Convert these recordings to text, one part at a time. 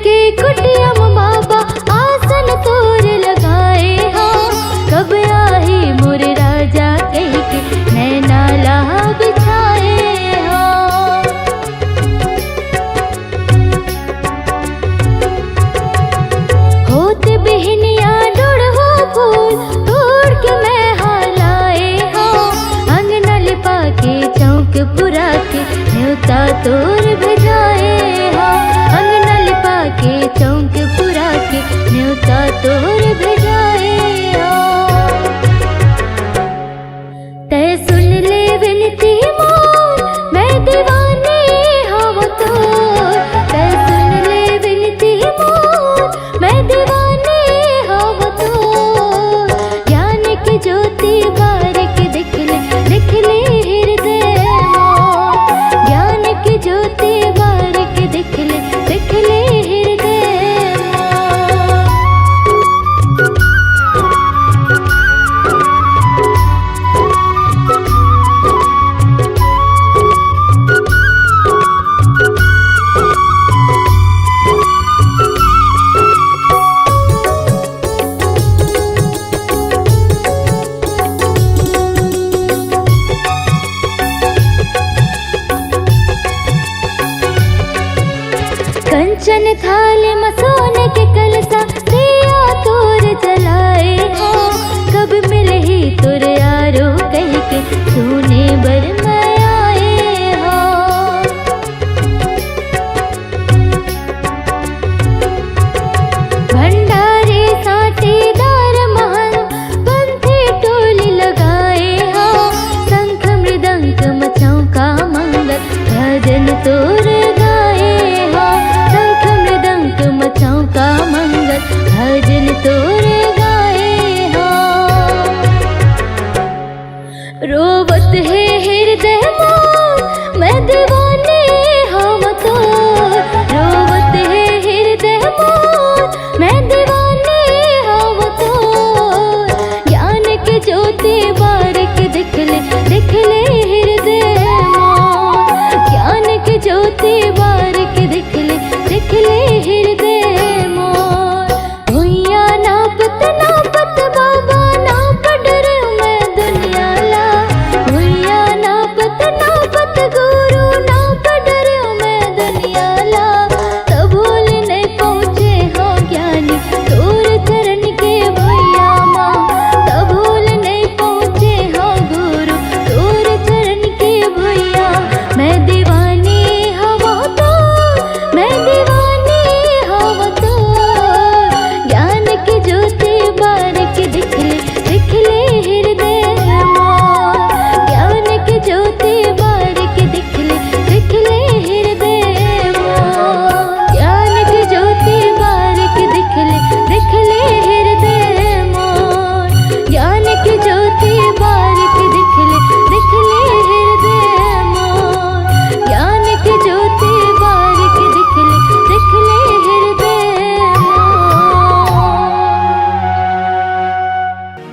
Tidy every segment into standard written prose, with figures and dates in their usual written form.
के कुटिया में बाबा आसन तोर लगाए हो। कब आही मोर राजा कह के नैना लाह बिछाए हो। होत बिहनिया डोड़ो फूल तोड़ के मैं हालाए हो। अंगना लिपा के चौक पुरा के न्योता तोर भेजाए हो। अंगना लिपा के चौक पुरा के न्योता तोर भेजाए हो। तै सुन ले विनती मोर मैं दीवानी हव तोर। तै सुन ले विनती मोर मैं दीवानी हव तोर। ज्ञान की ज्योति बारिक दिख ले हृदय मोर। ज्ञान की ज्योति बारिक दिख ले हृदय मोर। कंचन थाल में सोने के कलसा दिया तोर जलाए हो। कब मिले ही तुर यारो कह के सोने बर मैं आए हो। भंडारे साटीदार महल पंथी टोली लगाए हो। शंख मृदंग मचाऊ का मंगल भजन तोर गाए हो। शंख मृदंग मचाऊ का मंगल भजन तोर गाए हो। रोवत है हृदय मोर मैं दीवानी हव तोर। रोवत है हृदय मोर मैं दीवानी हव तोर। ज्ञान की ज्योति बारिक दिख ले हृदय मोर। ज्ञान की ज्योति बारिक दिख ले हृदय मोर। भुइया नापत नापत बाबा नाप डरे मैं दुनिया ला। भुइया नापत नापत गुरु नाप डरे मैं दुनिया ला। तब भूल नहीं पहुँचे हो ज्ञानी तोर चरण के भुइया माँ। तब भूल नहीं पहुँचे हो गुरु तोर चरण के भुइया। मैं दीवानी हव तोर मैं दीवानी हव तोर। ज्ञान की ज्योति बारिक दिख ले हृदय मोर। ज्ञान की ज्योति बारिक दिख ले हृदय मोर। ज्ञान की ज्योति बारिक दिख ले हृदय मोर। ज्ञान की ज्योति बारिक दिख ले हृदय मोर। ज्ञान की ज्योति बारिक दिख ले हृदय मोर।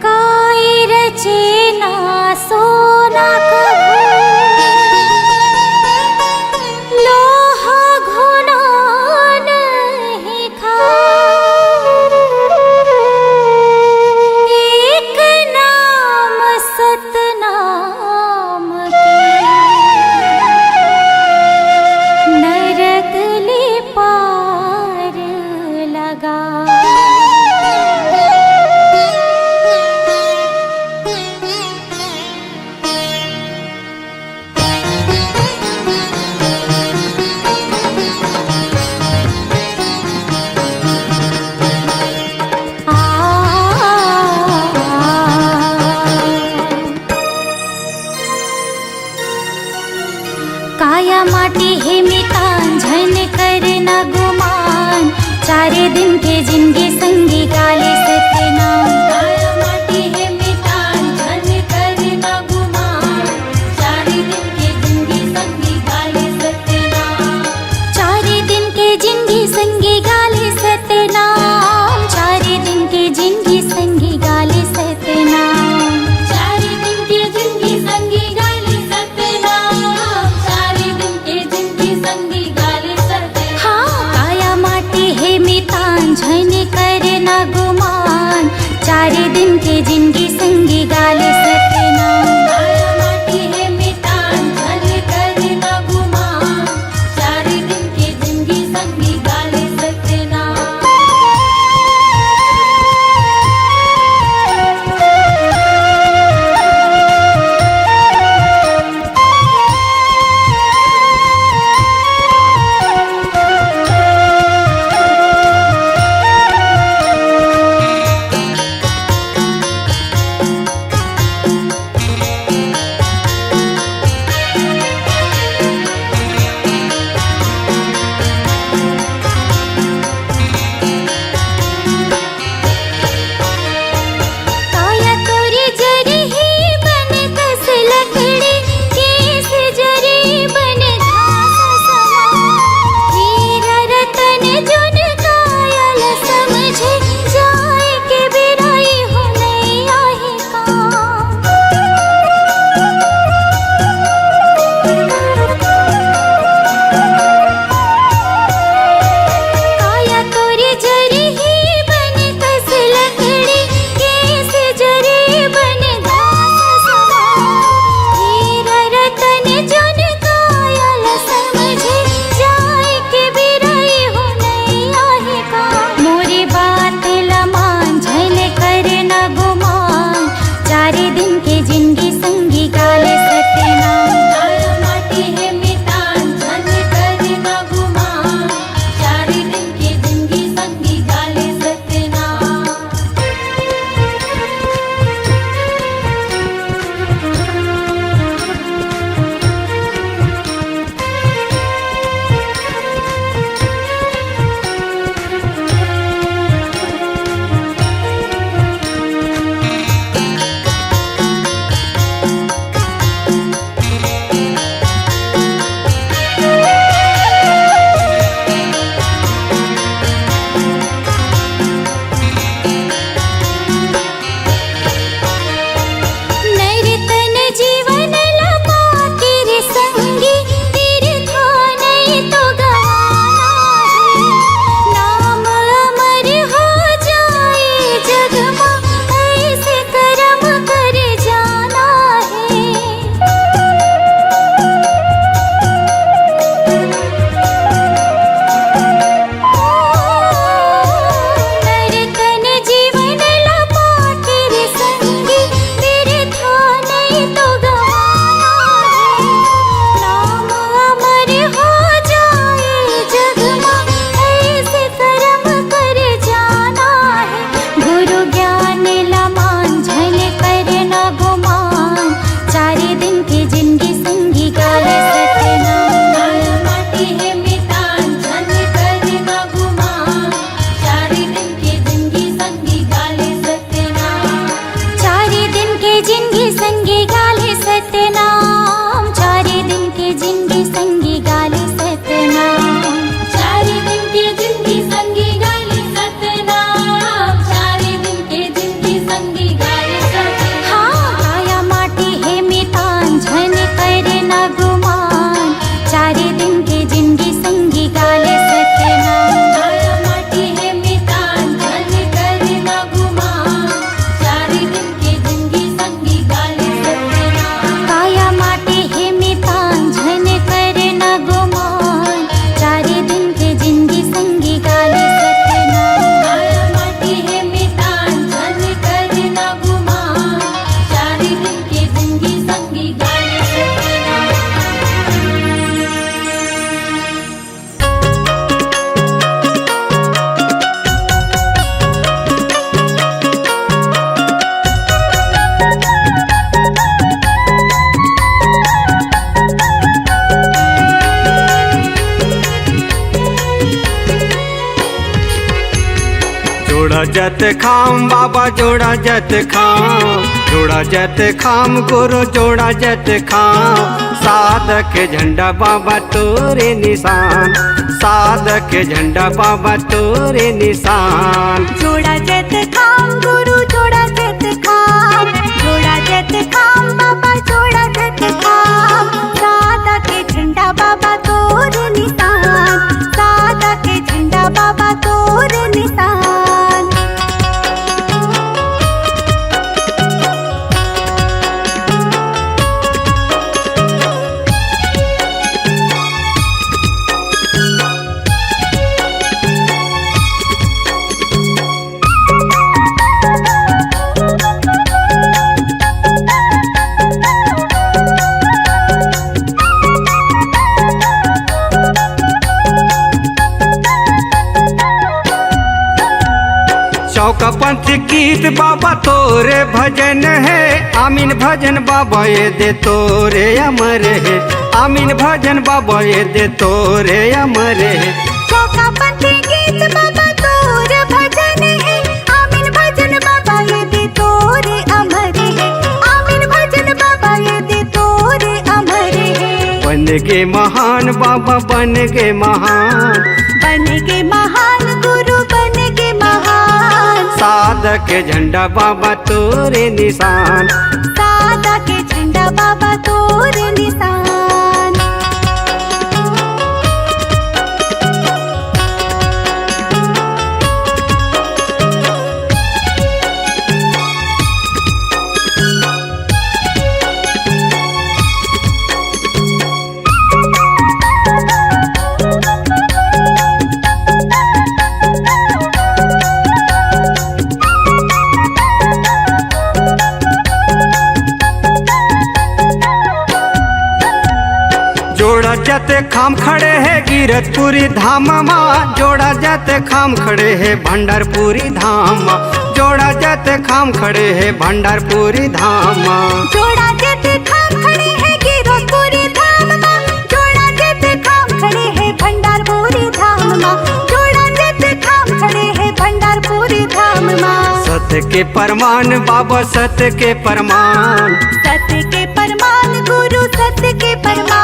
काई रचे ना सोना लोहा घुना नहीं खा। एक नाम सतनाम के नरक ले पार लगा। काया माटी है मितान झन कर न गुमान। चारे दिन के जिंदगी संगी गाले सत्यनाम। काया माटी है मितान झन कर न गुमान। चारे दिन के जिंदगी संगी गाले सत्यनाम। चारे दिन के जिंदगी संगी गाले सत्यनाम। चारे दिन के जिंदगी संगी गाले सत्यनाम। चारे दिन के जिंदगी संगी गाले सत्यनाम। चारे दिन के जिंदगी संगी गाले सत्यनाम। हाँ काया माटी जत खाम बाबा जोड़ा जत खाम, जोड़ा जत खाम गुरु जोड़ा जत खाम। साधक के झंडा बाबा तोरे निशान, साधक के झंडा बाबा तोरे निशान। जोड़ा जत खाम गुरु जोड़ा जत खाम, जोड़ा जत खाम बाबा जोड़ा जत खाम। सादा के झंडा बाबा तोरे निशान, सादा के झंडा बाबा तोरे निशान। चौका पंथ गीत बाबा तोरे भजन है, आमीन भजन बाबा ये दे तोरे अमर है, आमीन भजन बाबा ये दे तोरे अमर है। चौका पंथ गीत बाबा तोरे भजन है, आमीन भजन बाबा ये दे तोरे अमर है, आमीन भजन बाबा ये दे तोरे अमर है। बन गे महान बाबा बन गे महान, बन गे महान गुरु बन गे महान। साधक के झंडा बाबा तोरे निशान, सादा के झंडा बाबा तोरे निशान। जोड़ा जाते खाम खड़े है गिरतपुरी धाम माँ, जोड़ा जाते खाम खड़े है भंडारपुरी धाम माँ, जोड़ा जाते खाम खड़े है भंडारपुरी धाम माँ। जोड़ा जत खाम खड़े है गिरतपुरी धाम माँ, जोड़ा जत खाम खड़े है भंडारपुरी धाम माँ, जोड़ा जत खाम खड़े है भंडारपुरी धाम माँ। सत्य के परमान बाबा सत्य के परमान, सत्य के परमान गुरु सत्य के परमान।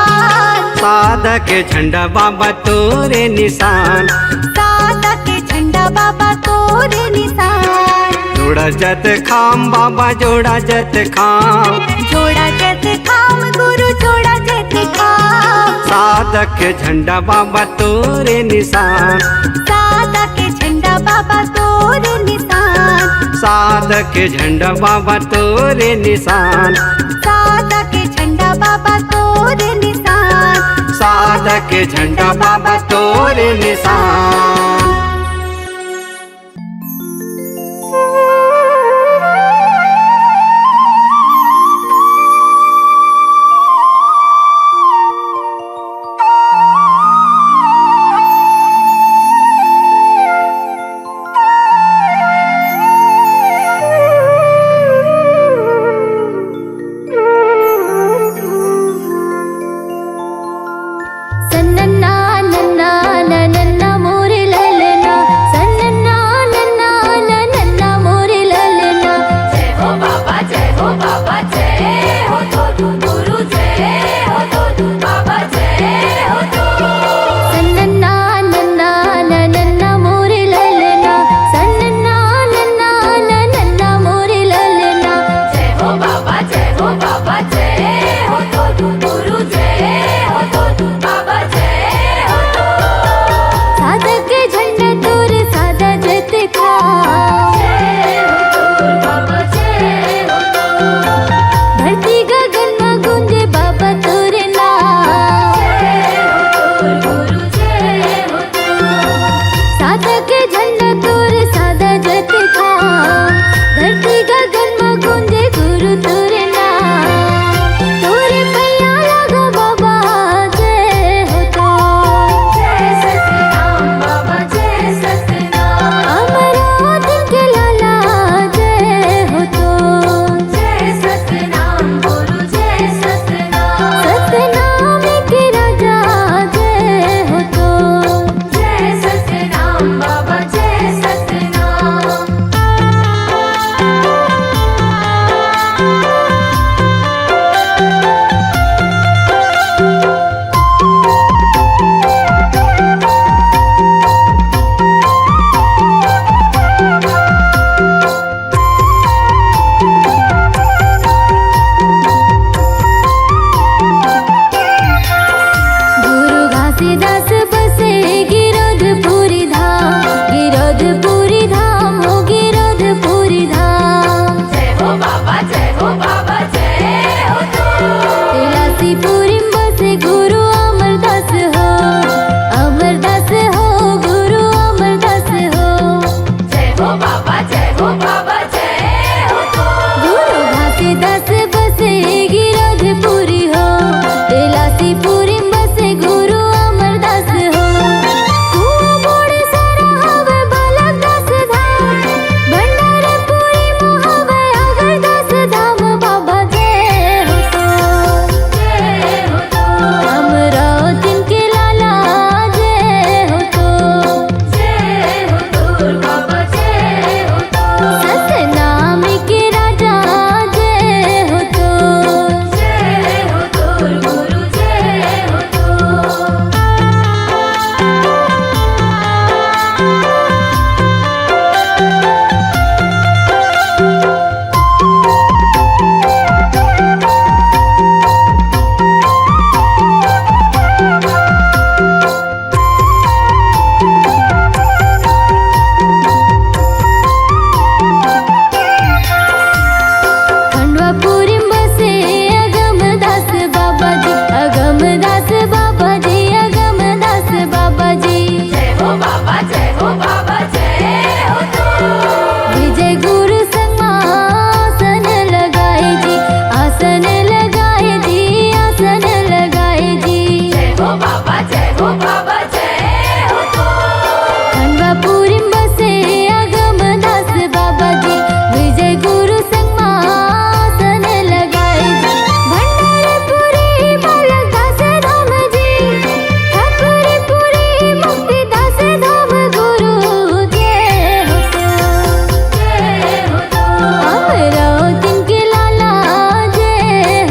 साधक के झंडा बाबा तोरे निशान, सादा के झंडा बाबा तोरे निशान। जोड़ा जत खाम बाबा जोड़ा जत खाम, जोड़ा जत खाम गुरु जोड़ा जत खाम। साधक के झंडा बाबा तोरे निशान, सादा के झंडा बाबा तोरे निशान। साधक के झंडा बाबा तोरे निशान, सादा के झंडा बाबा तोरे निशान। साधक के झंडा बाबा तोरे निशान। सन्नन्ना नन्ना नन्ना मोरे लैला घासीदास बसे गिरोधपुरी धाम, गिरोधपुरी धाम हो गिरोधपुरी धाम। जय हो बाबा जय हो बाबा जय हो तो। तिलासीपुरी बसे गुरु अमरदास हो, अमरदास हो गुरु अमरदास हो। जय हो बाबा जय हो बाबा जय हो तो। गुरु घासीदास बसे गिरोधपुरी हो, तिलासीपुरी बसे गुरु अमरदास हो। कुआं बोड़े सारा हवे बालकदास धाम, भंडारपुरी मोहवे अगरदास धाम। बाबा जय हो तो, जय हो तो। अमरावती के लाला जय हो तो, जय हो तो बाबा जय हो तो। सतनाम के राजा जय हो तो। जय हो तो गुरु जय हो तो। खंडवापुरी बसे अगमदास बाबा जी, अगमदास बाबा जी, अगमदास बाबा जी। जय हो बाबा जय हो बाबा जय हो तो। विजय गुरु सिंहासन लगाए जी, आसन लगाए जी, आसन लगाए जी। जय हो बाबा जय हो बाबा जय हो तो। खंडवापुरी बसे अगमदास बाबा जी, विजय गुरु सिंहासन लगाए जी। भंडारपुरी बालकदास धाम जी, ठाकुरपुरी मुक्तिदास धाम। गुरु जय हो तो, जय हो तो। अमरावती के लाला जय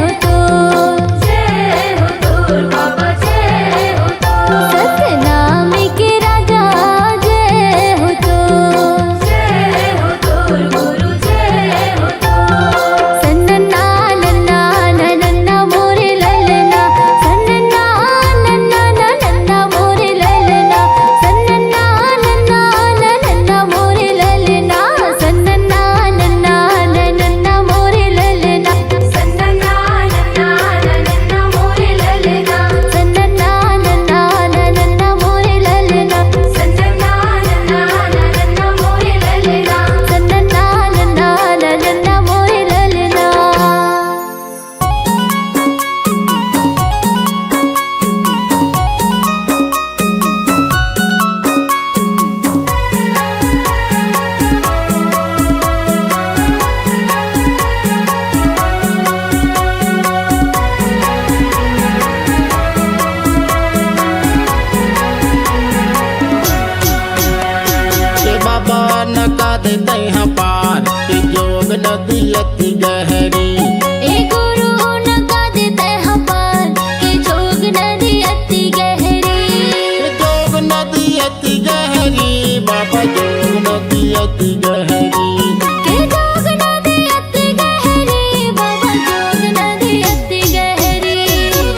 हो तो, जय हो तो बाबा जय हो तो। सतनाम के राजा जय हो तो। जय हो तो गुरु जय हो तो। सन्नन्ना नन्ना नन्ना मोरे ललना, सन्नन्ना नन्ना नन्ना मोरे ललना, सन्नन्ना नन्ना नन्ना मोरे ललना, सन्नन्ना नन्ना नन्ना मोरे ललना, सन्नन्ना नन्ना नन्ना मोरे ललना, सन्नन्ना नन्ना नन्ना मोरे ललना, सन्नन्ना नन्ना नन्ना मोरे ललना। सन्नन्ना नन्ना नन्ना मोरे ललना। के बाबा नका देते हैं पार के जोग नदी अति गहरी। ए गुरु नका देते हैं पार के जोग नदी अति गहरी। के जोग नदी अति गहरी, बाबा जोग नदी अति गहरी। के जोग नदी अति गहरी, बाबा जोग नदी अति गहरी।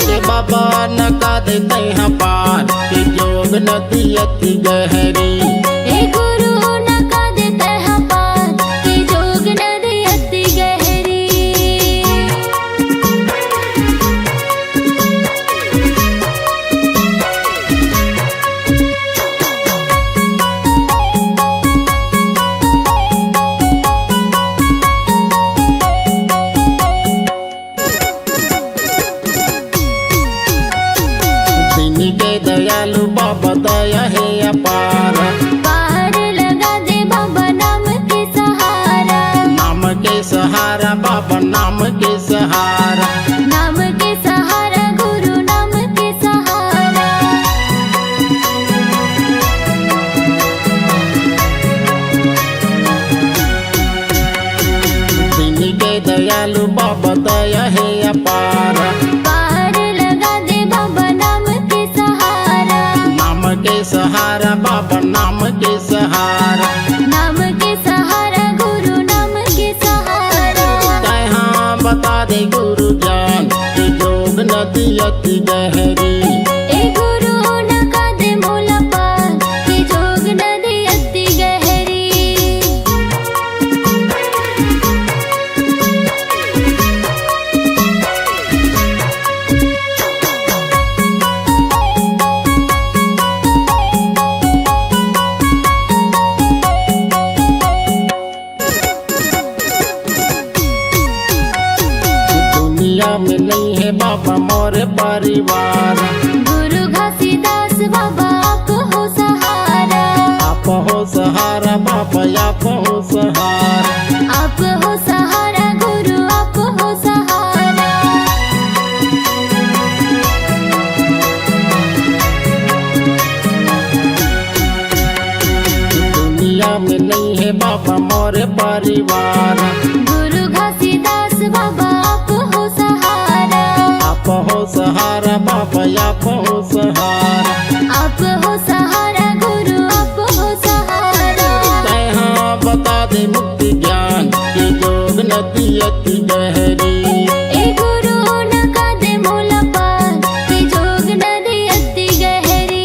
के बाबा नका देते हैं पार के जोग नदी अति गहरी। ए गुरु नका देते हैं पार के जोग नदी अति गहरी। दिन के दयालु बाबा दया है अपार। पार लगा दे बाबा नाम के सहारा, नाम के सहारा बाबा नाम के सहारा। नाम के सहारा गुरु नाम के सहारा। दिन के दयालु बाबा दया है अपार। पार लगा दे बाबा नाम के सहारा, नाम के सहारा बाबा नाम के सहारा। नाम के सहारा गुरु नाम के सहारा। बता दे गुरु परिवार। गुरु घासीदास बाबा आप हो सहारा, आप हो सहारा बाबा आप हो सहारा। आप हो सहारा गुरु आप हो सहारा। दुनिया में नहीं है बाबा मोरे परिवार। गुरु घासीदास बाबा आप हो सहारा, आप हो सहारा बाबा आप हो सहारा। आप हो सहारा गुरु आप हो सहारा। तैहाँ बता दे मुक्ति ज्ञान की जोग नदी अति गहरी। ए गुरु नका दे मोला पार के जोग नदी अति गहरी।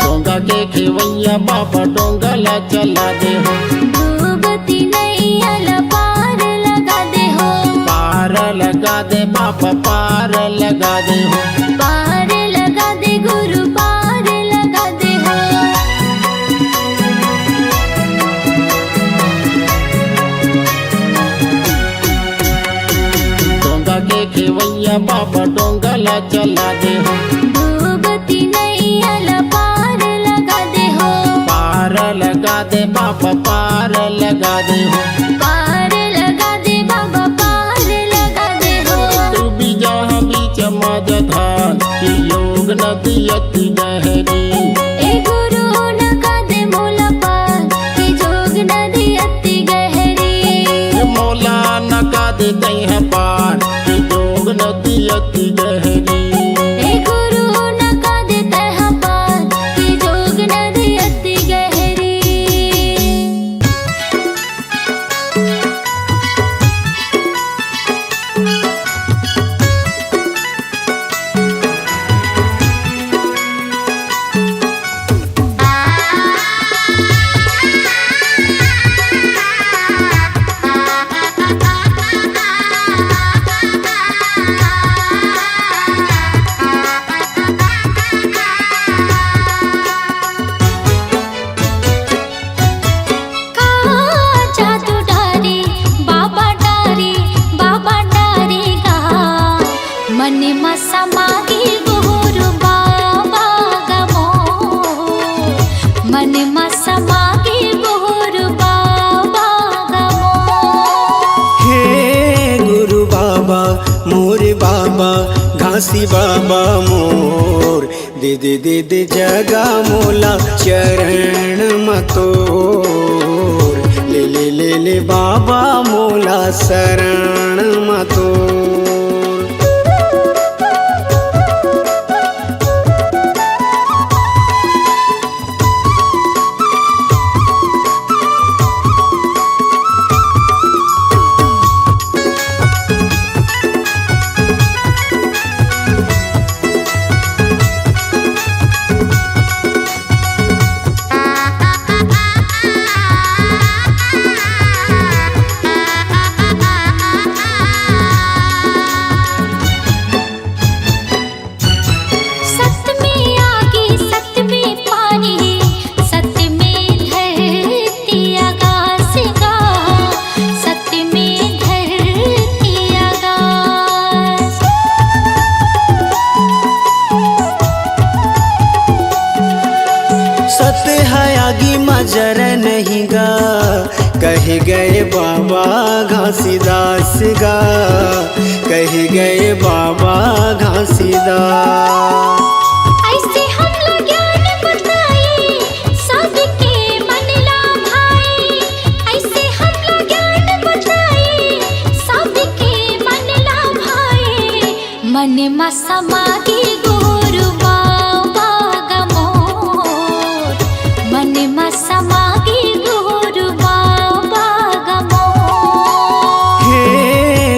डोंगा के खेवैया बाबा डोंगला चला दे हो। डूबती नैया ला पार लगा दे हो। पार लगा दे बाबा पार लगा दे हो। पार लगा दे गुरु पार लगा दे हो। डोंगा के खेवैया बाबा डोंगला चला दे हो। डूबती नैया ला पार लगा दे हो। पार लगा दे बाबा पार लगा दे हो। पार लगा दे बाबा पार लगा दे हो। तू भी जहाँ बीच मजधान की योग नदी अति गहरी। ए गुरु नका दे मोला पार के जोग नदी अति गहरी। मौला नका दे तैहाँ पार की जोग नदी अति गहरी। ए गुरु नका दे तैहाँ पार के जोग नदी अति गहरी। जादू डारे बाबा डारे बाबा डारे गा मन में समागे गुरु बाबा गमो। मन में समागे गुरु बाबा गमो। हे गुरु बाबा मोरे बाबा घासी बाबा मोर दे दे दे दे जगा मोला चरण मतोर। ले ले ले ले बाबा मोला शरण मतोर। सत्य में आगे सत्य में पानी, सत्य में धरती आकाश गा। सत्य में धरती आकाश। सत्य है आगे मजर नहीं गा कहे गए बाबा घासीदास गा। कहे गए बाबा घासीदास। ऐसे हमला ज्ञान बताए सबके मन ला भाए। ऐसे हमला ज्ञान बताए सबके मन ला भाए। मन में समागे गुरु बाबा गमोर। मन में समागे गुरु बाबा गमोर। हे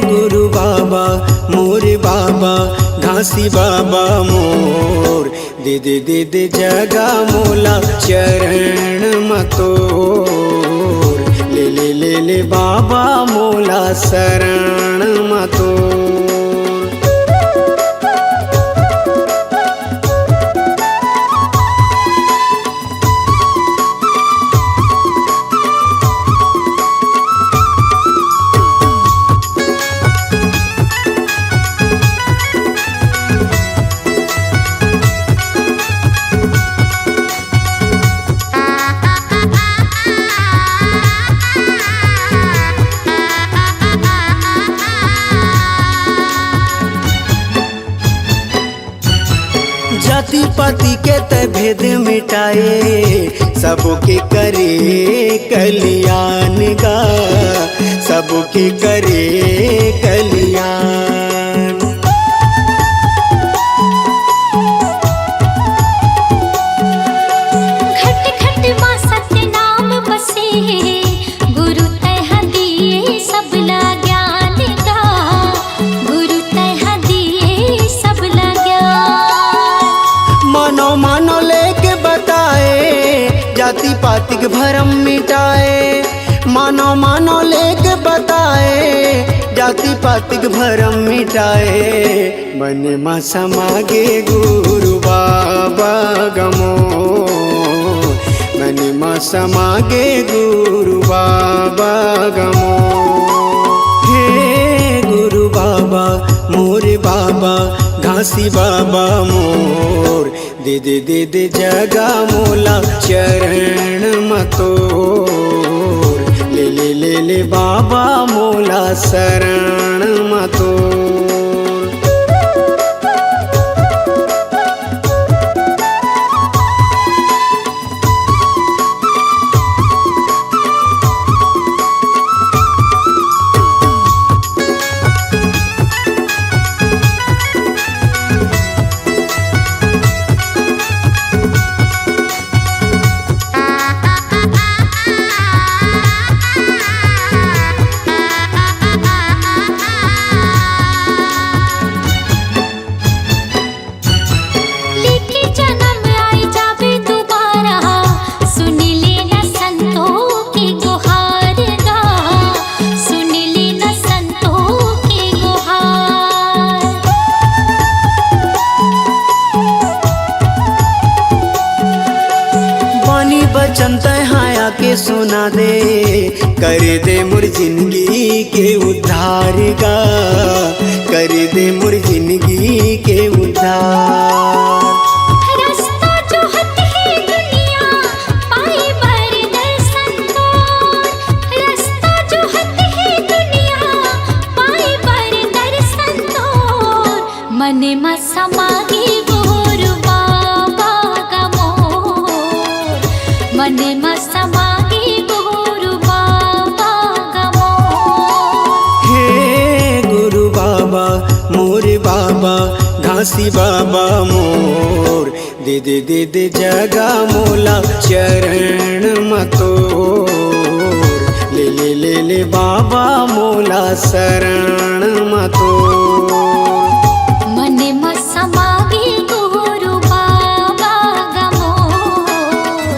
गुरु बाबा मोरे बाबा घासी बाबा मोर दे दे दे दे जगा मोला चरण मतोर। ले बाबा मोला शरण मतोर। जाति पाति के भेद मिटाए सबके करे कल्याण गा, सबके करे कल्याण। घट घट मां सत्य नाम बसे, गुरु तह दिए सबला ज्ञान गा, गुरु तह दिए सबला ज्ञान। मानो मानो लेके बताए जाति पाति के भरम मिटाए, मानो मानो लेके बताए जाति पाति के भरम मिटाए। मन मा समागे गुरु बाबा गमो, मन मा समागे गुरु बाबा गमो। हे गुरु बाबा मोरे बाबा घासी बाबा मोर, दे दे दे दे जगा मोला चरण मतोर। ले बाबा मोला शरण मतोर। बचन तहाया के सुना दे, कर दे मोर जिंदगी के उद्धार गा, कर दे मोर जिंदगी के उद्धार। रास्ता जो है दुनिया पाए बर दर्शन तोर, रास्ता जो है दुनिया पाए बर दर्शन तोर। मन मा समागे गुरु बाबा गमोर, मन मा समागे गुरु बाबा गमोर। हे गुरु बाबा मोरे बाबा घासी बाबा मोर, दे दे दे दे जगा मोला चरण मतोर। ले बाबा मोला शरण मतोर। मन मा समागे गुरु बाबा गमोर,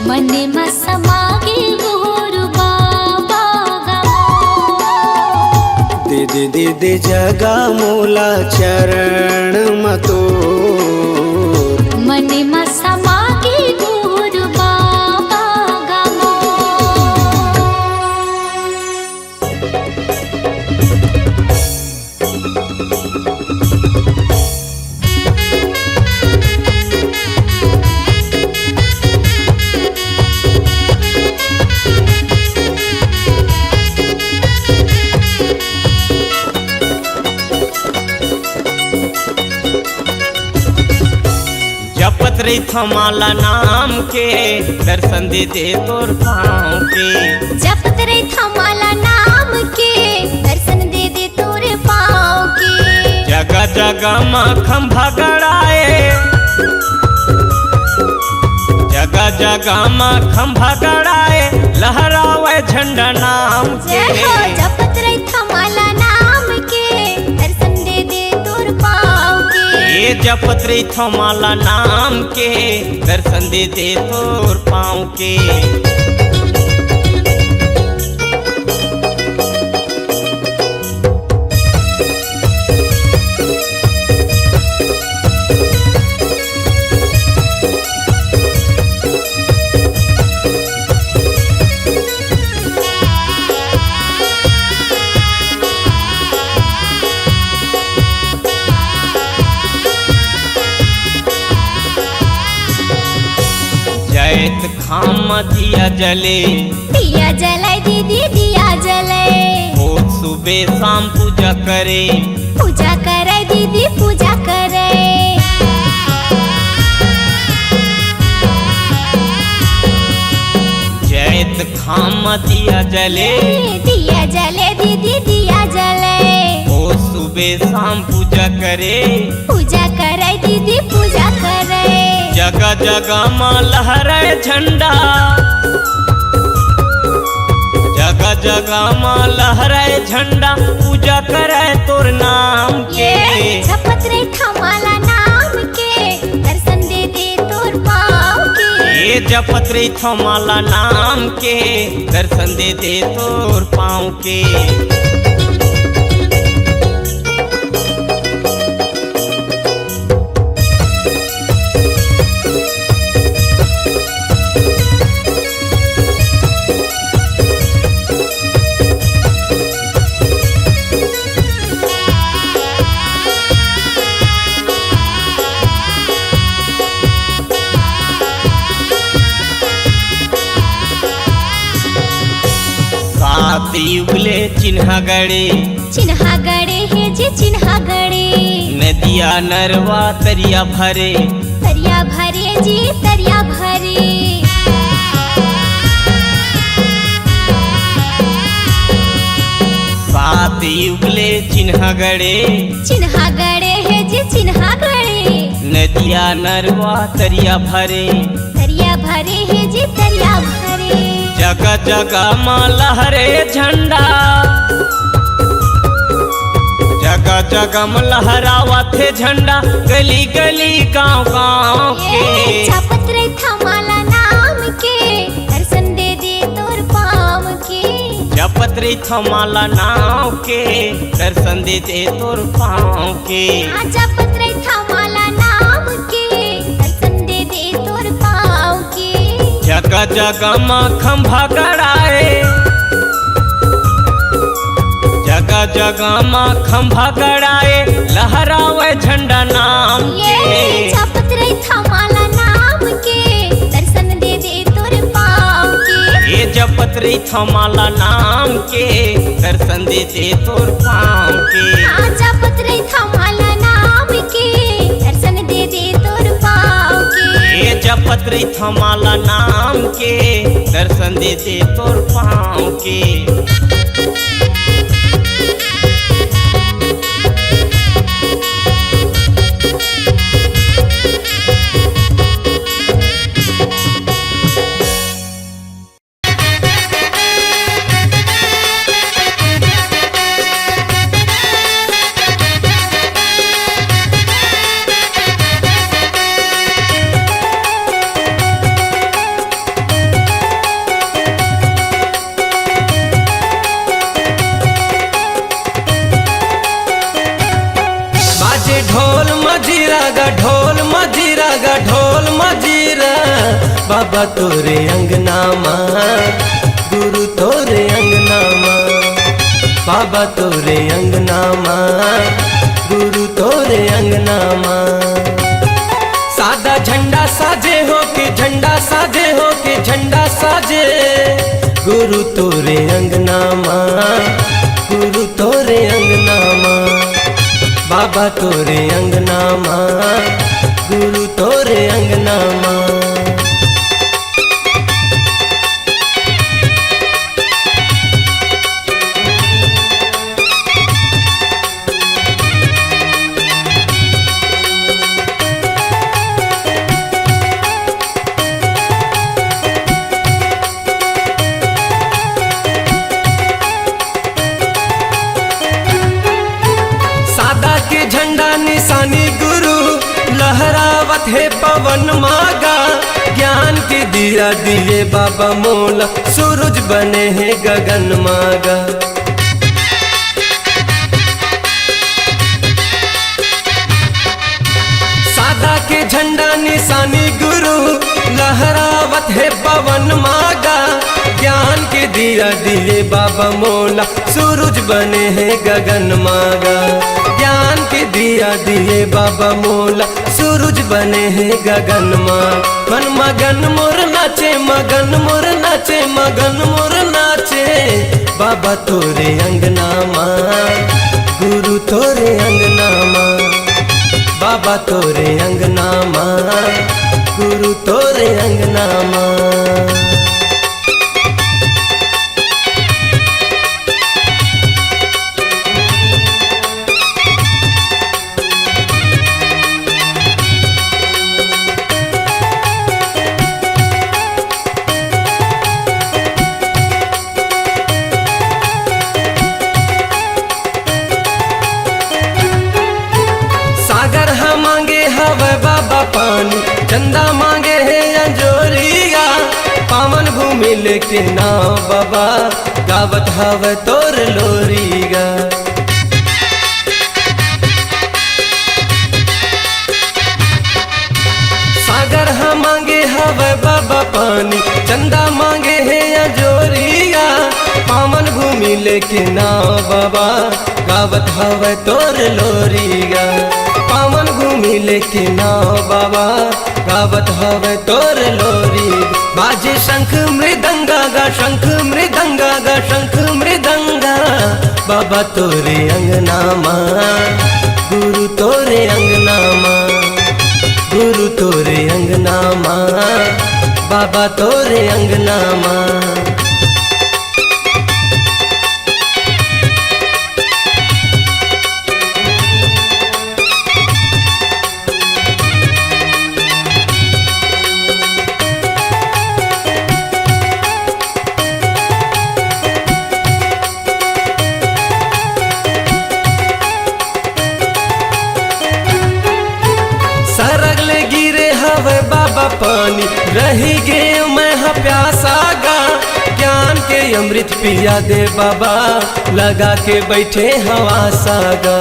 मन मा समागे गुरु बाबा गमोर। दे दे दे दे जगा मोला चरण मतोर। मन मा समागे गुरु बाबा गमोर। जपत रही थमाला नाम के, दर्शन दे दे तोर पाँव के। जपत रही थमाला नाम के, दर्शन दे दे तोरे पाँव के। जगह जगह माँ खंभा गड़ाए, जगह जगह माँ खंभा गड़ाए, लहरावे झंडा नाम के। जपत रही थमाला नाम के, दर्शन दे दे तोर पाँव के। ये जपत रही थमाला नाम के, दर्शन दे दे तोर पाँव के। दिया जले, दिया जले दीदी दिया जले, रोज सुबह शाम पूजा करे, पूजा करे दीदी पूजा करे। जैत खाम दिया जले, दिया जले दीदी दिया जले, रोज सुबह शाम पूजा करे, पूजा करे दीदी पूजा करे। जगह जगह माँ लहराए झंडा, जगह जगह माँ लहराए झंडा, पूजा करे तोर नाम के। झपत रे थमाला नाम के, दर्शन दे दे तोर पाँव के। ये जपत रे थमाला नाम के, दर्शन दे दे तोर पाँव के। सात युगले चिन्हा गड़े, चिन्हा गड़े है जी चिन्हा गड़े, नदिया नरवा तरिया भरे, तरिया भरे जी तरिया भरे। सात युगले चिन्हा गड़े, चिन्हा गड़े है जी चिन्हा गड़े, नदिया नरवा तरिया भरे, तरिया भरे है जी तरिया भरे। जगह जगह माँ लहरे झंडा, जगह जगह में लहरावा थे झंडा, गली गली गांव गांव के। झपत रे थमाला नाम के, दर्शन दे दे तोर पाँव के। जपत रे थमाला नाम के, दर्शन दे दे तोर पाँव के। झपत रे थमाला नाम के, दर्शन दे दे तोर पाँव के। जगह जगह माँ खंभा गड़ाए, जगह जगह माँ खंभा गड़ाए, लहरावे झंडा नाम के। झपत रे थमाला नाम के, दर्शन दे दे तोर पाँव के। ये जपत रे थमाला नाम के, दर्शन दे दे तोर पाँव के। झपत रे थमाला नाम के, दर्शन दे दे तोर पाँव के। ये जपत रे थमाला नाम के, दर्शन दे दे तोर पाँव के। ढोल मजीरा बाबा तोरे अंगना माँ, गुरु तोरे अंगना माँ, बाबा तोरे अंगना माँ, गुरु तोरे अंगना माँ। सादा झंडा साजे हो के झंडा साजे हो के झंडा साजे, गुरु तोरे अंगना माँ, गुरु तोरे अंगना माँ, बाबा तोरे अंगना माँ, गुरु तोरे अंगना माँ। सादा के झंडा निशानी गुरु लहरावत है पवन मागा, ज्ञान के दिया दिए बाबा मोला, सूरज बने हैं गगन मागा। सादा के झंडा निशानी गुरु लहरावत है पवन मागा, ज्ञान के दिया दिए बाबा मोला, सूरज बने हैं गगन मागा। ज्ञान के दिया दिए बाबा मोला, सूरज बने हैं गगन माँ। मन मगन मोर नाचे, मगन मोर नाचे, मगन मोर नाचे, बाबा तोरे अंगना माँ, गुरु तोरे अंगना माँ, बाबा तोरे अंगना माँ, गुरु तोरे अंगना माँ। सागर हाँ मांगे हवे बाबा पानी, चंदा मांगे है अंजोरिया, पावन भूमि लेके नाव बाबा, गावत हवे तोर लोरिया। सागर हाँ मांगे हवे बाबा पानी, चंदा मांगे है अंजोरिया, पावन भूमि लेके नाव बाबा, गावत हवे तोर लोरिया। पावन भूमि लेके नाव बाबा, गावत हवे तोर लोरी। बाजे शंख मृदंगा गा, शंख मृदंगा गा, शंख मृदंगा, बाबा तोरे अंगना माँ, गुरु तोरे अंगना माँ, गुरु तोरे अंगना माँ, बाबा तोरे अंगना माँ। सरगले गिरे हवे बाबा पानी, रही गे मैं हाँ प्यासा गा, ज्ञान के अमृत पिया दे बाबा, लगा के बैठे हवा सागा।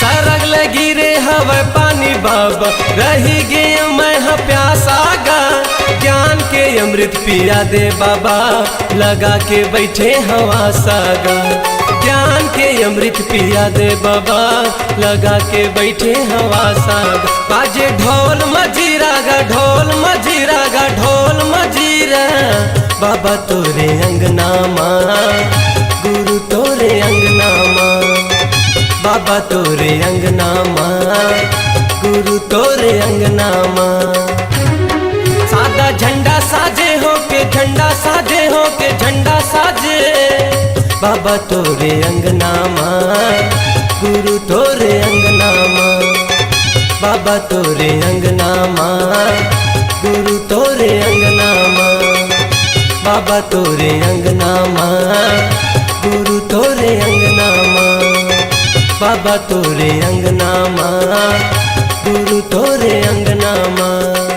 सरगले गिरे हवे पानी बाबा, रही गे मैं हाँ प्यासा गा, ज्ञान के अमृत पिया दे बाबा, लगा के बैठे हवा सागा। ज्ञान के अमृत पिया दे बाबा, लगा के बैठे हवा साग। बाजे ढोल मजीरा गा, ढोल मजीरा गा, ढोल मजीरा, बाबा तोरे अंगना माँ, गुरु तोरे अंगना माँ, बाबा तोरे अंगना माँ, गुरु तोरे अंगना माँ। सादा झंडा साजे हो के, झंडा साजे हो के, झंडा साजे, बाबा तोरे अंगना माँ, गुरु तोरे अंगना माँ, बाबा तोरे अंगना माँ, गुरु तोरे अंगना माँ, बाबा तोरे अंगना माँ, गुरु तोरे अंगना माँ, बाबा तोरे अंगना माँ, गुरु तोरे अंगना माँ।